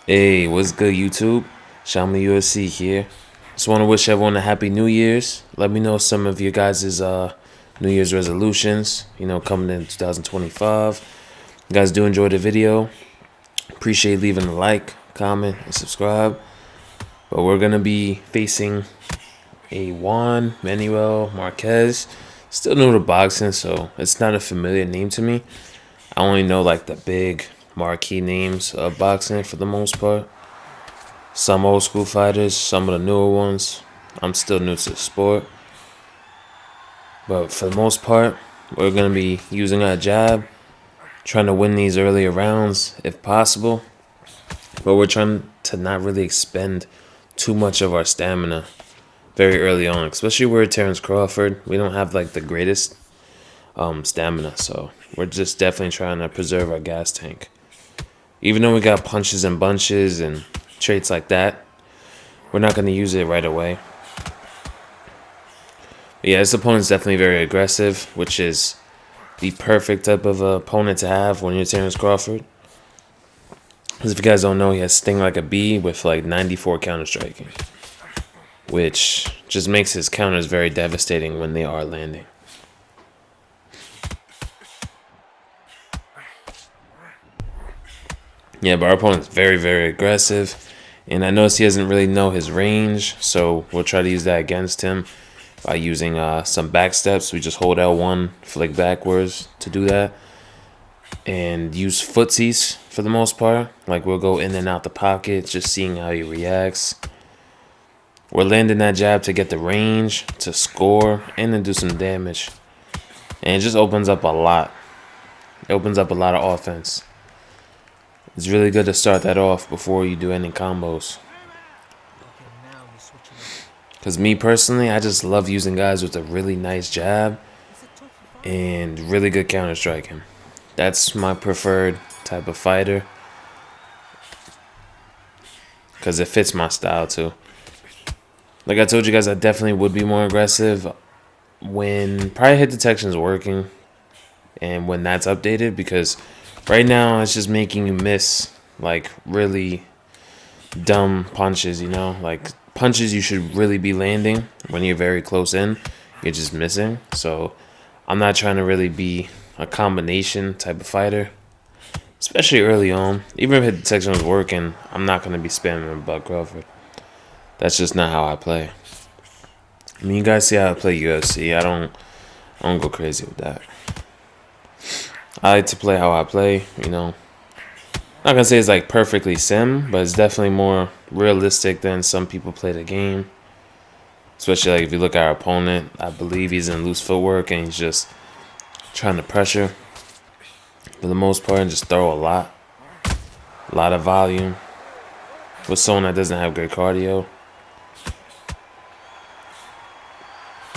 Hey, what's good, YouTube? Xiaomi USC here. Just want to wish everyone a happy New Year's. Let me know some of your guys' New Year's resolutions, coming in 2025. You guys do enjoy the video. Appreciate leaving a like, comment, and subscribe. But we're going to be facing a Juan Manuel Marquez. Still new to boxing, so it's not a familiar name to me. I only know like the big marquee names of boxing for the most part. Some old school fighters, some of the newer ones. I'm still new to the sport. But for the most part, we're going to be using our jab, trying to win these earlier rounds if possible. But we're trying to not really expend too much of our stamina very early on, especially where Terrence Crawford. We don't have like the greatest stamina, so we're just definitely trying to preserve our gas tank. Even though we got punches and bunches and traits like that, we're not going to use it right away. But yeah, this opponent's definitely very aggressive, which is the perfect type of opponent to have when you're Terrence Crawford. Because if you guys don't know, he has Sting like a bee with like 94 counter striking, which just makes his counters very devastating when they are landing. Yeah, but our opponent's very, very aggressive. And I notice he doesn't really know his range, so we'll try to use that against him by using some back steps. We just hold L1, flick backwards to do that. And use footsies for the most part. Like we'll go in and out the pocket, just seeing how he reacts. We're landing that jab to get the range, to score, and then do some damage. And it just opens up a lot. It opens up a lot of offense. It's really good to start that off before you do any combos. Because me personally, I just love using guys with a really nice jab and really good counter striking. That's my preferred type of fighter. Because it fits my style too. Like I told you guys, I definitely would be more aggressive when prior hit detection is working and when that's updated, because right now it's just making you miss like really dumb punches, like punches you should really be landing when you're very close in, you're just missing. So I'm not trying to really be a combination type of fighter, especially early on. Even if hit detection was working, I'm not going to be spamming Buck Crawford. That's just not how I play. I mean, you guys see how I play UFC. I don't go crazy with that. I like to play how I play, Not gonna say it's like perfectly sim, but it's definitely more realistic than some people play the game. Especially like if you look at our opponent, I believe he's in loose footwork and he's just trying to pressure for the most part and just throw a lot of volume with someone that doesn't have good cardio.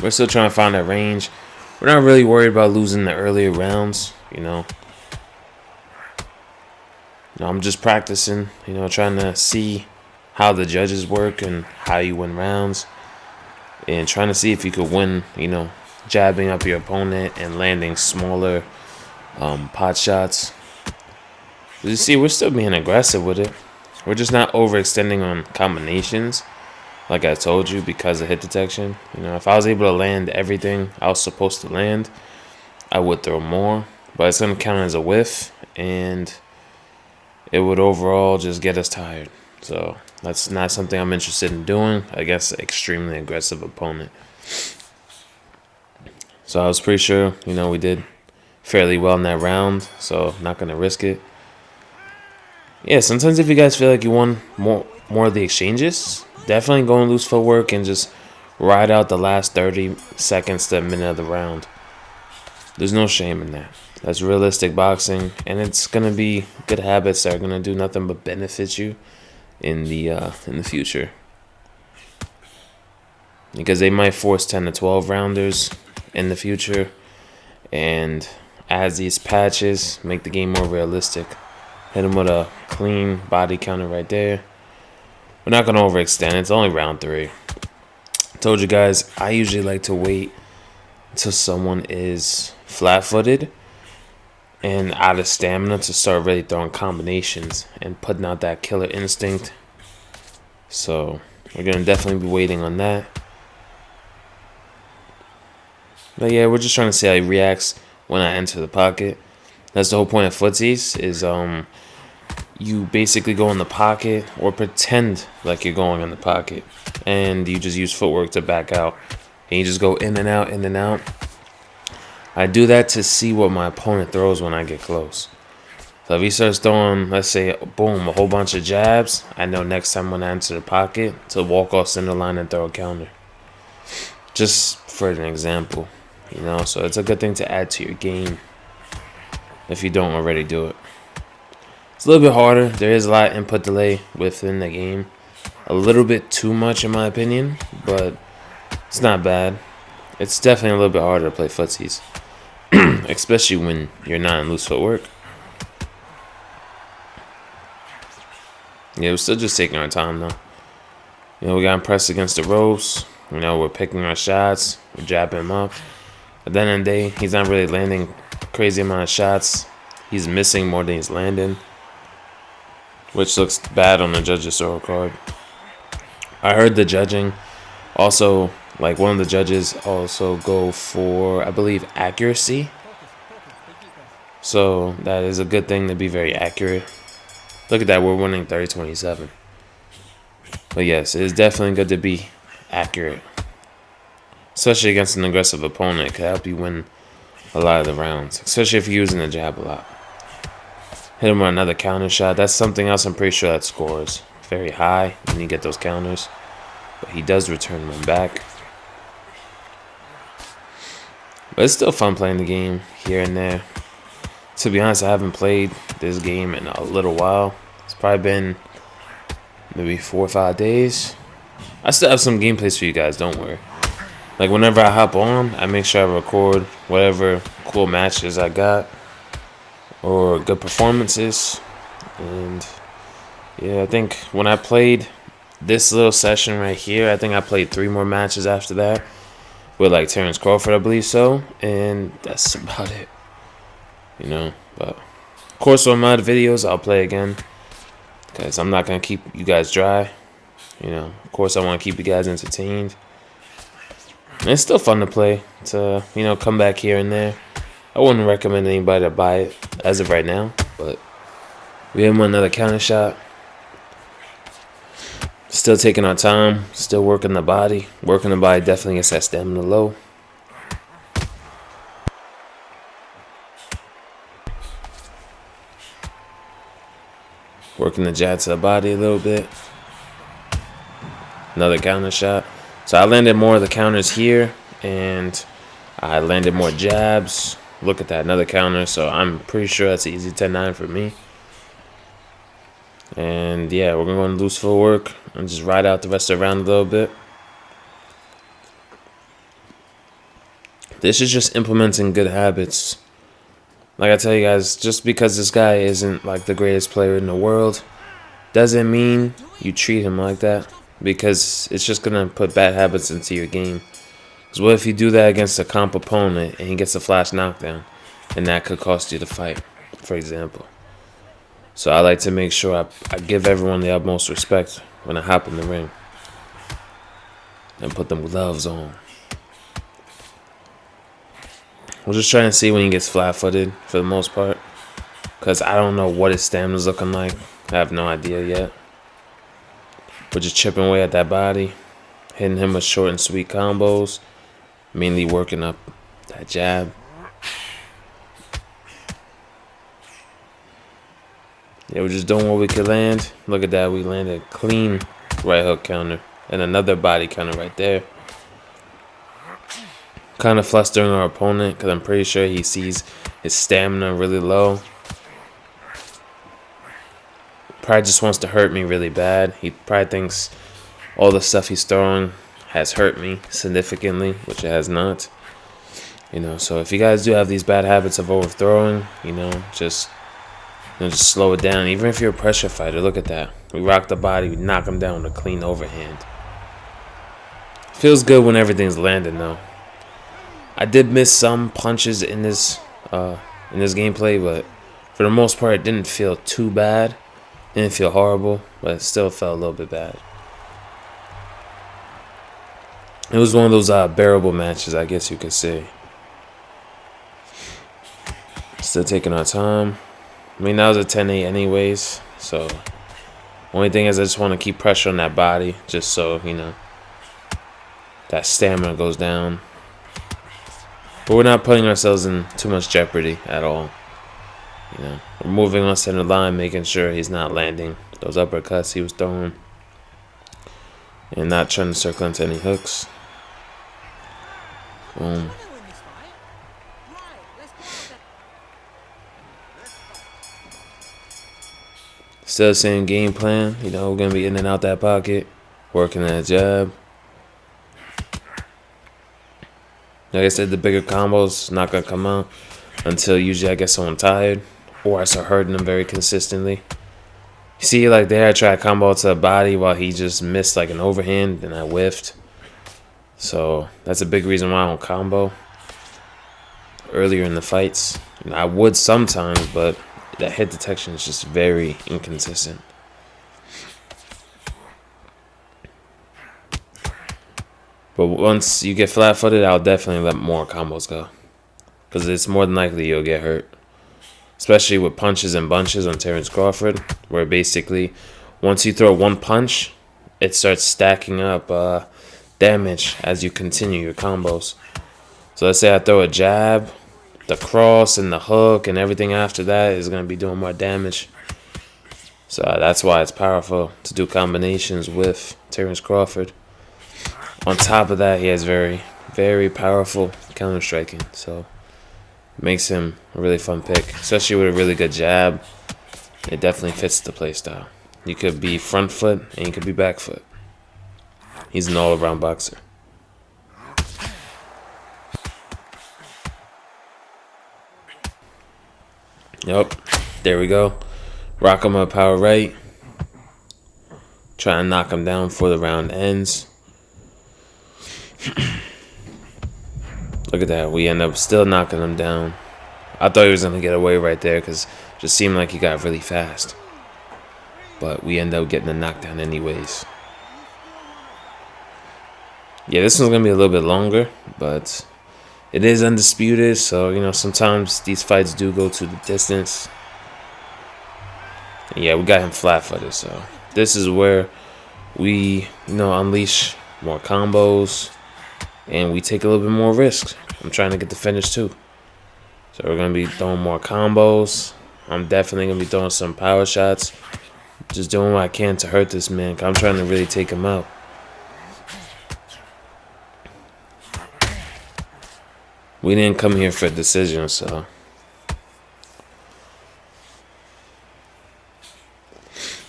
We're still trying to find that range. We're not really worried about losing the earlier rounds, I'm just practicing, trying to see how the judges work and how you win rounds. And trying to see if you could win, jabbing up your opponent and landing smaller pot shots. You see, we're still being aggressive with it. We're just not overextending on combinations, like I told you, because of hit detection. If I was able to land everything I was supposed to land, I would throw more. But it's going to count as a whiff, and it would overall just get us tired. So that's not something I'm interested in doing against an extremely aggressive opponent. So I was pretty sure, we did fairly well in that round, so not going to risk it. Yeah, sometimes if you guys feel like you won more of the exchanges, definitely go and loose footwork and just ride out the last 30 seconds to a minute of the round. There's no shame in that. That's realistic boxing, and it's gonna be good habits that are gonna do nothing but benefit you in the future. Because they might force 10 to 12 rounders in the future, and as these patches make the game more realistic, hit them with a clean body counter right there. We're not gonna overextend. It's only round 3. I told you guys I usually like to wait until someone is flat-footed and out of stamina to start really throwing combinations and putting out that killer instinct. So we're going to definitely be waiting on that. But yeah, we're just trying to see how he reacts when I enter the pocket. That's the whole point of footsies, is you basically go in the pocket or pretend like you're going in the pocket, and you just use footwork to back out, and you just go in and out, in and out. I do that to see what my opponent throws when I get close. So if he starts throwing, let's say, boom, a whole bunch of jabs, I know next time when I enter the pocket to walk off center line and throw a counter. Just for an example, you know, so it's a good thing to add to your game if you don't already do it. It's a little bit harder. There is a lot of input delay within the game. A little bit too much in my opinion, but it's not bad. It's definitely a little bit harder to play footsies, especially when you're not in loose footwork. Yeah, we're still just taking our time though. You know, we got him pressed against the ropes. You know, we're picking our shots. We're jabbing him up. At the end of the day, he's not really landing a crazy amount of shots. He's missing more than he's landing, which looks bad on the judge's scorecard. I heard the judging also, like one of the judges also go for, I believe, accuracy. So that is a good thing to be very accurate. Look at that, we're winning 30-27. But yes, it is definitely good to be accurate, especially against an aggressive opponent. It can help you win a lot of the rounds, especially if you're using the jab a lot. Hit him with another counter shot. That's something else I'm pretty sure that scores very high when you get those counters. But he does return them back. But it's still fun playing the game here and there. To be honest, I haven't played this game in a little while. It's probably been maybe 4 or 5 days. I still have some gameplays for you guys, don't worry. Like whenever I hop on, I make sure I record whatever cool matches I got or good performances. And yeah, I think when I played this little session right here, I think I played 3 more matches after that with like Terrence Crawford, I believe so, and that's about it, you know. But of course, on my videos I'll play again because I'm not gonna keep you guys dry, you know. Of course, I want to keep you guys entertained, and it's still fun to play, to, you know, come back here and there. I wouldn't recommend anybody to buy it as of right now, but we have another counter shot. Still taking our time, still working the body. Working the body definitely gets that stamina low. Working the jab to the body a little bit. Another counter shot. So I landed more of the counters here, and I landed more jabs. Look at that, another counter. So I'm pretty sure that's an easy 10-9 for me. And yeah, we're going to lose footwork and just ride out the rest of the round a little bit. This is just implementing good habits. Like I tell you guys, just because this guy isn't like the greatest player in the world doesn't mean you treat him like that, because it's just going to put bad habits into your game. Because what if you do that against a comp opponent and he gets a flash knockdown, and that could cost you the fight, for example. So I like to make sure I give everyone the utmost respect when I hop in the ring and put them gloves on. We're just trying to see when he gets flat-footed for the most part, because I don't know what his stamina's looking like. I have no idea yet. We're just chipping away at that body, hitting him with short and sweet combos, mainly working up that jab. Yeah, we're just doing what we could land. Look at that, we landed a clean right hook counter and another body counter right there. Kind of flustering our opponent because I'm pretty sure he sees his stamina really low. Probably just wants to hurt me really bad. He probably thinks all the stuff he's throwing has hurt me significantly, which it has not. You know, so if you guys do have these bad habits of overthrowing, just slow it down. Even if you're a pressure fighter, look at that. We rock the body, we knock him down with a clean overhand. Feels good when everything's landing, though. I did miss some punches in this in this gameplay, but for the most part, it didn't feel too bad. Didn't feel horrible, but it still felt a little bit bad. It was one of those bearable matches, I guess you could say. Still taking our time. I mean, that was a 10-8 anyways, so only thing is I just want to keep pressure on that body, just so, you know, that stamina goes down. But we're not putting ourselves in too much jeopardy at all. You know, we're moving on center line, making sure he's not landing those uppercuts he was throwing, and not trying to circle into any hooks. Boom. Still same game plan. You know, we're gonna be in and out that pocket, working that jab. Like I said, the bigger combos not gonna come out until usually I get someone tired or I start hurting them very consistently. You see, like there, I tried a combo to the body while he just missed like an overhand and I whiffed. So that's a big reason why I don't combo earlier in the fights. You know, I would sometimes, but that hit detection is just very inconsistent. But once you get flat-footed, I'll definitely let more combos go, because it's more than likely you'll get hurt. Especially with punches and bunches on Terrence Crawford, where basically once you throw one punch, it starts stacking up damage as you continue your combos. So let's say I throw a jab, the cross and the hook and everything after that is going to be doing more damage. So that's why it's powerful to do combinations with Terrence Crawford. On top of that, he has very, very powerful counter striking. So it makes him a really fun pick, especially with a really good jab. It definitely fits the playstyle. You could be front foot and you could be back foot. He's an all-around boxer. Yep, there we go. Rock him up power right. Try and knock him down before the round ends. Look at that. We end up still knocking him down. I thought he was going to get away right there because it just seemed like he got really fast. But we end up getting a knockdown anyways. Yeah, this one's going to be a little bit longer, but it is undisputed. So, you know, sometimes these fights do go to the distance. And yeah, we got him flat-footed. So this is where we, you know, unleash more combos. And we take a little bit more risks. I'm trying to get the finish too. So we're going to be throwing more combos. I'm definitely going to be throwing some power shots. Just doing what I can to hurt this man. I'm trying to really take him out. We didn't come here for a decision, so.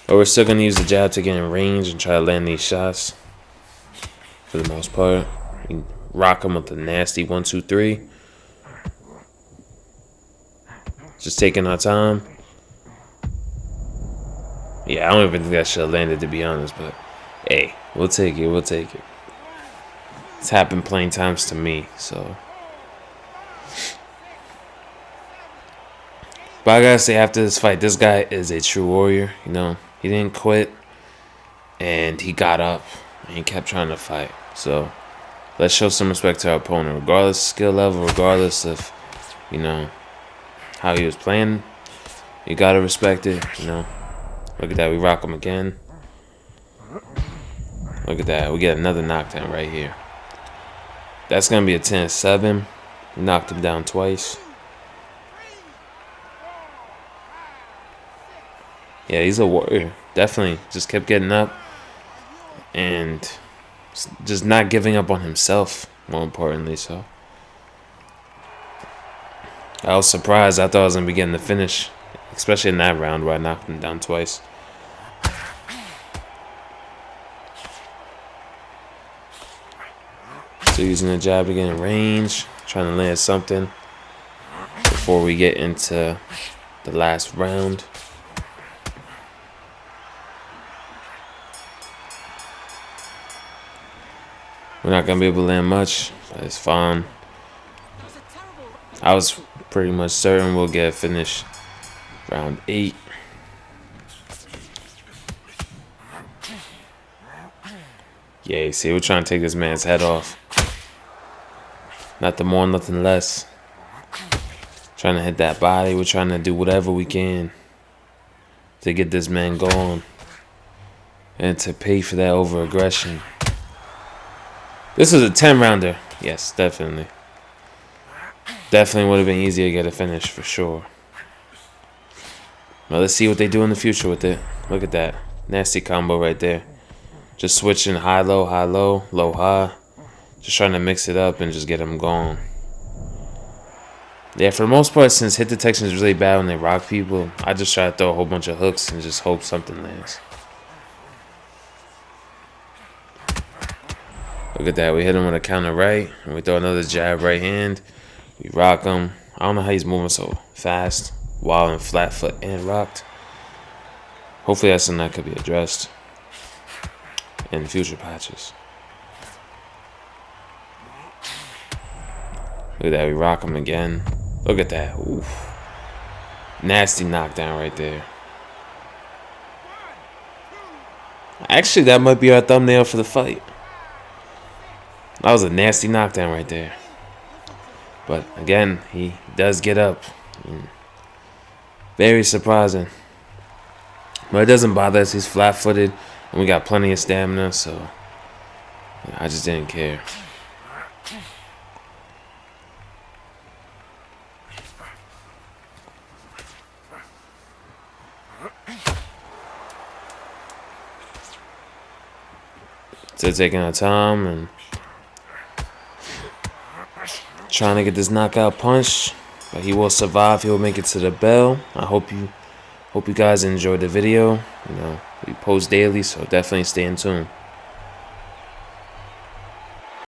But we're still going to use the jab to get in range and try to land these shots. For the most part. We rock him with the nasty 1, 2, 3. Just taking our time. Yeah, I don't even think that should have landed, to be honest, but hey, we'll take it. We'll take it. It's happened plenty times to me, so. But I gotta say, after this fight, this guy is a true warrior. You know, he didn't quit, and he got up, and he kept trying to fight. So let's show some respect to our opponent, regardless of skill level, regardless of, you know, how he was playing. You gotta respect it, you know. Look at that, we rock him again. Look at that, we get another knockdown right here. That's gonna be a 10-7. We knocked him down twice. Yeah, he's a warrior. Definitely. Just kept getting up. And just not giving up on himself, more importantly, so. I was surprised. I thought I was going to be getting the finish. Especially in that round where I knocked him down twice. So using the jab to get in range. Trying to land something before we get into the last round. We're not going to be able to land much, but it's fine. I was pretty much certain we'll get a finish round 8. Yeah, you see, we're trying to take this man's head off. Nothing more, nothing less. Trying to hit that body. We're trying to do whatever we can to get this man going and to pay for that over-aggression. This was a 10-rounder. Yes, definitely. Definitely would have been easier to get a finish for sure. Well, let's see what they do in the future with it. Look at that. Nasty combo right there. Just switching high-low, high-low, low-high. Just trying to mix it up and just get them going. Yeah, for the most part, since hit detection is really bad when they rock people, I just try to throw a whole bunch of hooks and just hope something lands. Look at that. We hit him with a counter right, and we throw another jab right hand. We rock him. I don't know how he's moving so fast while in flat foot and rocked. Hopefully that's something that could be addressed in future patches. Look at that. We rock him again. Look at that. Oof. Nasty knockdown right there. Actually, that might be our thumbnail for the fight. That was a nasty knockdown right there. But again, he does get up. Very surprising. But it doesn't bother us. He's flat-footed, and we got plenty of stamina, so I just didn't care. Still taking our time and trying to get this knockout punch, but he will survive. He will make it to the bell. I hope you guys enjoyed the video. You know, we post daily, so definitely stay in tune.